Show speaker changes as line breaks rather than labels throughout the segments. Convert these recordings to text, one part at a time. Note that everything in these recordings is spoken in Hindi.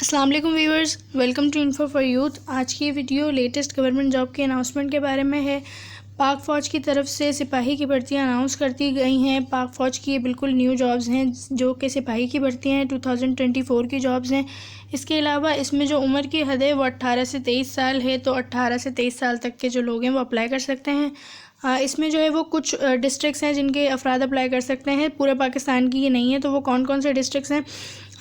अस्सलाम वालेकुम viewers, welcome to info for youth. आज की वीडियो लेटेस्ट गवर्नमेंट जॉब के अनाउंसमेंट के बारे में है। पाक फ़ौज की तरफ से सिपाही की भर्तियां अनाउंस करती गई हैं। पाक फ़ौज की ये बिल्कुल न्यू जॉब्स हैं जो कि सिपाही की भर्तियां हैं, 2024 की जॉब्स हैं। इसके अलावा इसमें जो उम्र की हद है वो 18 से 23 साल है, तो 18 से 23 साल तक के जो लोग हैं वो अप्लाई कर सकते हैं। इसमें जो है वो कुछ डिस्ट्रिक्ट्स हैं जिनके अफराद अप्लाई कर सकते हैं। पूरे पाकिस्तान की ये नहीं है, तो वो कौन कौन से डिस्ट्रिक्ट्स हैं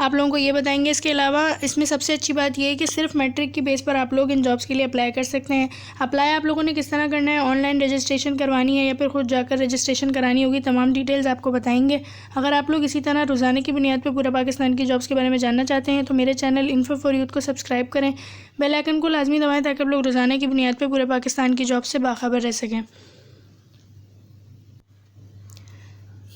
आप लोगों को ये बताएंगे। इसके अलावा इसमें सबसे अच्छी बात ये है कि सिर्फ मैट्रिक की बेस पर आप लोग इन जॉब्स के लिए अप्लाई कर सकते हैं। अप्लाई आप लोगों ने किस तरह करना है, ऑनलाइन रजिस्ट्रेशन करवानी है या फिर खुद जाकर रजिस्ट्रेशन करानी होगी, तमाम डिटेल्स आपको बताएंगे। अगर आप लोग इसी तरह रोज़ाना की बुनियाद पर पूरा पाकिस्तान की जॉब्स के बारे में जानना चाहते हैं तो मेरे चैनल इन्फो फॉर यूथ को सब्सक्राइब करें, बेल आइकन को लाजमी दबाएं ताकि आप लोग रोज़ाना की बुनियाद पर पूरे पाकिस्तान की जॉब से बाखबर रह सकें।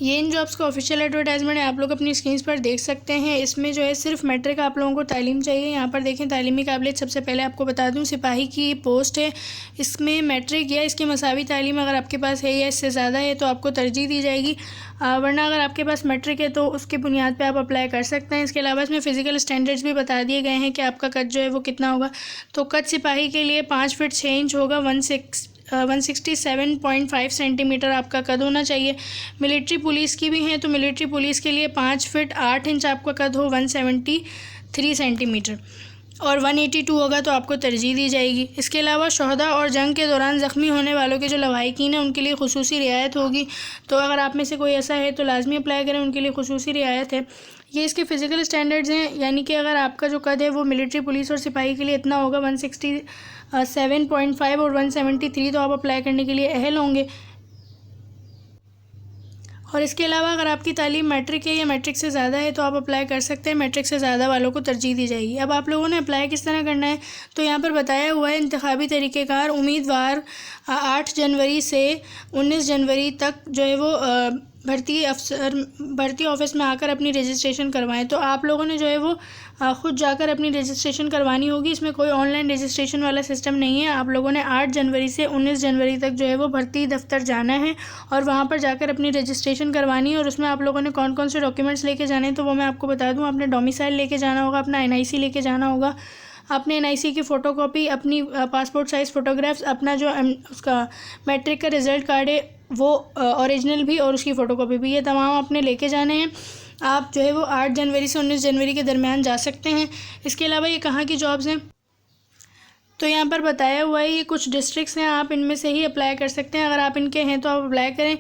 ये इन जॉब्स का ऑफिशियल एडवर्टाइजमेंट है, आप लोग अपनी स्क्रीन पर देख सकते हैं। इसमें जो है सिर्फ मैट्रिक आप लोगों को तालीम चाहिए। यहाँ पर देखें तालीमी काबिलियत, सबसे पहले आपको बता दूँ सिपाही की पोस्ट है, इसमें मैट्रिक या इसके मसावी तालीम अगर आपके पास है या इससे ज़्यादा है तो आपको तरजीह दी जाएगी, वरना अगर आपके पास मैट्रिक है तो उसके बुनियाद पे आप अप्लाई कर सकते हैं। इसके अलावा इसमें फ़िज़िकल स्टैंडर्ड्स भी बता दिए गए हैं कि आपका कद जो है वो कितना होगा। तो कद सिपाही के लिए 5 फीट 6 इंच होगा, 167.5 सेंटीमीटर आपका कद होना चाहिए। मिलिट्री पुलिस की भी हैं तो मिलिट्री पुलिस के लिए 5 फीट 8 इंच आपका कद हो, 173 सेंटीमीटर, और 182 होगा तो आपको तरजीह दी जाएगी। इसके अलावा शहदा और जंग के दौरान ज़ख्मी होने वालों के जो लवाहिकीन हैं उनके लिए खुसूसी रियायत होगी, तो अगर आप में से कोई ऐसा है तो लाजमी अप्लाई करें, उनके लिए खुसूसी रियायत है। ये इसके फ़िज़िकल स्टैंडर्ड्स हैं, यानी कि अगर आपका जो कद है वो मिलिट्री पुलिस और सिपाही के लिए इतना होगा 167.5 और 173, तो आप अप्लाई करने के लिए अहल होंगे। और इसके अलावा अगर आपकी तालीम मैट्रिक है या मैट्रिक से ज़्यादा है तो आप अप्लाई कर सकते हैं, मैट्रिक से ज़्यादा वालों को तरजीह दी जाएगी। अब आप लोगों ने अप्लाई किस तरह करना है तो यहाँ पर बताया हुआ है इंतखाबी तरीक़ेकार। उम्मीदवार 8 जनवरी से 19 जनवरी तक जो है वो भर्ती ऑफिस में आकर अपनी रजिस्ट्रेशन करवाएं। तो आप लोगों ने जो है वो ख़ुद जाकर अपनी रजिस्ट्रेशन करवानी होगी। इसमें कोई ऑनलाइन रजिस्ट्रेशन वाला सिस्टम नहीं है। आप लोगों ने 8 जनवरी से 19 जनवरी तक जो है वो भर्ती दफ्तर जाना है और वहाँ पर जाकर अपनी रजिस्ट्रेशन करवानी है। और उसमें आप लोगों ने कौन कौन से डॉक्यूमेंट्स लेके जाने हैं तो वो मैं आपको बता दूँ। आपने डोमिसाइल लेके जाना होगा, अपना NIC लेके जाना होगा, अपने NIC की फ़ोटोकॉपी, अपनी पासपोर्ट साइज़ फ़ोटोग्राफ्स, अपना जो उसका मैट्रिक का रिज़ल्ट कार्ड है वो ओरिजिनल भी और उसकी फ़ोटोकॉपी भी, ये तमाम आपने लेके जाने हैं। आप जो है वो 8 जनवरी से 19 जनवरी के दरमियान जा सकते हैं। इसके अलावा ये कहाँ की जॉब्स हैं तो यहाँ पर बताया हुआ है, ये कुछ डिस्ट्रिक्ट्स हैं, आप इनमें से ही अप्लाई कर सकते हैं। अगर आप इनके हैं तो आप अप्लाई करें।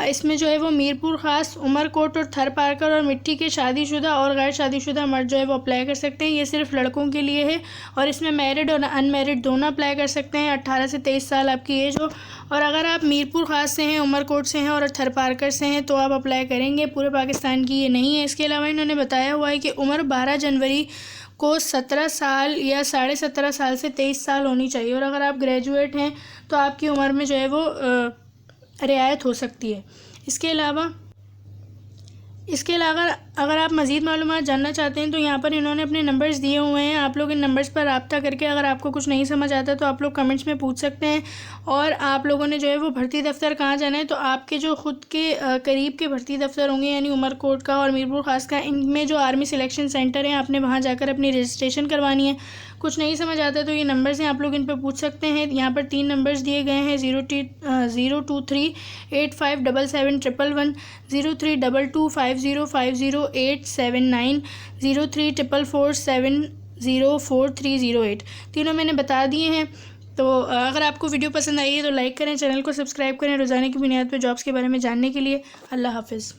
इसमें जो है वो मीरपुर ख़ास, उमरकोट और थर पारकर और मिट्टी के शादीशुदा और गैर शादीशुदा मर्द जो है वो अप्लाई कर सकते हैं। ये सिर्फ लड़कों के लिए है और इसमें मैरिड और अनमैरिड दोनों अप्लाई कर सकते हैं। 18 से 23 साल आपकी एज हो। और अगर आप मीरपुर ख़ास से हैं, उमरकोट से हैं और थर पारकर से हैं तो आप अप्लाई करेंगे। पूरे पाकिस्तान की ये नहीं है। इसके अलावा इन्होंने बताया हुआ है कि उम्र 12 जनवरी को 17 साल या 17.5 साल से 23 साल होनी चाहिए। और अगर आप ग्रेजुएट हैं तो आपकी उम्र में जो है वो रियायत हो सकती है। इसके अलावा अगर आप मज़ीद मालूमात जानना चाहते हैं तो यहाँ पर इन्होंने अपने नंबर्स दिए हुए हैं। आप लोग इन नंबर्स पर रब्ता करके अगर आपको कुछ नहीं समझ आता तो आप लोग कमेंट्स में पूछ सकते हैं। और आप लोगों ने जो है वो भर्ती दफ्तर कहाँ जाना है तो आपके जो ख़ुद के करीब के भर्ती दफ्तर होंगे, यानी उमरकोट का और मीरपुर ख़ास का, इनमें जो आर्मी सिलेक्शन सेंटर हैं आपने वहाँ जाकर अपनी रजिस्ट्रेशन करवानी है। कुछ नहीं समझ आता तो ये नंबर्स हैं, आप लोग इन पर पूछ सकते हैं। यहाँ पर 3 नंबर्स दिए गए हैं, 023857711, 0322505089, 034447043008। तीनों मैंने बता दिए हैं। तो अगर आपको वीडियो पसंद आई है तो लाइक करें, चैनल को सब्सक्राइब करें रोज़ाना की बुनियाद पर जॉब्स के बारे में जानने के लिए। अल्लाह हाफ़िज़।